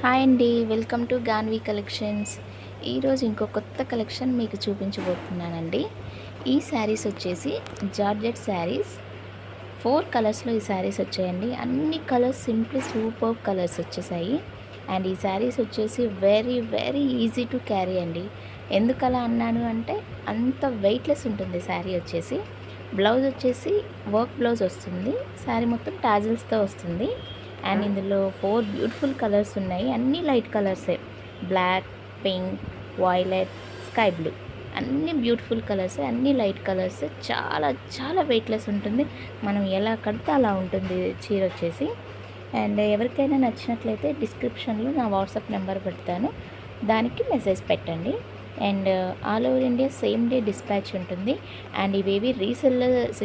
Hi అండి, welcome to Ganvi collections. ఈరోజు ఇంకో కొత్త కలెక్షన్ మీకు చూపించబోతున్నానండి. ఈ శారీస్ వచ్చేసి జార్జెట్ శారీస్. 4 కలర్స్లో ఈ శారీస్ వచ్చాయండి. అన్ని కలర్స్ సింప్లీ సూపర్ కలర్స్ వచ్చేసాయి. అండ్ ఈ శారీస్ వచ్చేసి very very easy to carry అండి. ఎందుకలా అన్నాను అంటే అంత వెయిట్లెస్ ఉంటుంది శారీ వచ్చేసి. బ్లౌజ్ వచ్చేసి వర్క్ బ్లౌజ్ వస్తుంది. శారీ మొత్తం టాజిల్స్తో వస్తుంది. అండ్ ఇందులో 4 బ్యూటిఫుల్ కలర్స్ ఉన్నాయి. అన్నీ లైట్ కలర్సే. Black, pink, violet, sky blue, అన్నీ బ్యూటిఫుల్ కలర్సే, అన్నీ లైట్ కలర్స్. చాలా చాలా వెయిట్లెస్ ఉంటుంది. మనం ఎలా కడితే అలా ఉంటుంది చీర వచ్చేసి. అండ్ ఎవరికైనా నచ్చినట్లయితే డిస్క్రిప్షన్లో నా వాట్సాప్ నెంబర్ పెడతాను, దానికి మెసేజ్ పెట్టండి. And all over India same day dispatch ఉంటుంది. అండ్ ఇవేవి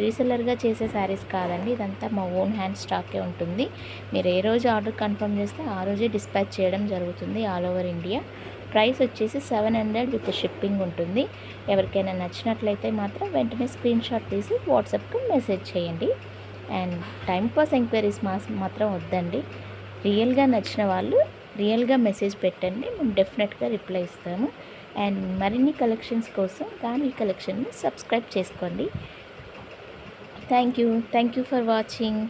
రీసెల్లర్గా చేసే శారీస్ కాదండి, ఇదంతా మా ఓన్ హ్యాండ్ స్టాకే ఉంటుంది. మీరు ఏ రోజు ఆర్డర్ కన్ఫర్మ్ చేస్తే ఆ రోజే డిస్పాచ్ చేయడం జరుగుతుంది ఆల్ ఓవర్ ఇండియా. ప్రైస్ వచ్చేసి 700 విత్ షిప్పింగ్ ఉంటుంది. ఎవరికైనా నచ్చినట్లయితే మాత్రం వెంటనే స్క్రీన్ షాట్ తీసి వాట్సాప్కి మెసేజ్ చేయండి. అండ్ టైంపాస్ ఎంక్వైరీస్ మాత్రం వద్దండి. రియల్గా నచ్చిన వాళ్ళు రియల్గా మెసేజ్ పెట్టండి, మేము డెఫినెట్గా రిప్లై ఇస్తాము. అండ్ మరిన్ని కలెక్షన్స్ కోసం గాన్వి కలెక్షన్ని సబ్స్క్రైబ్ చేసుకోండి. Thank you for watching.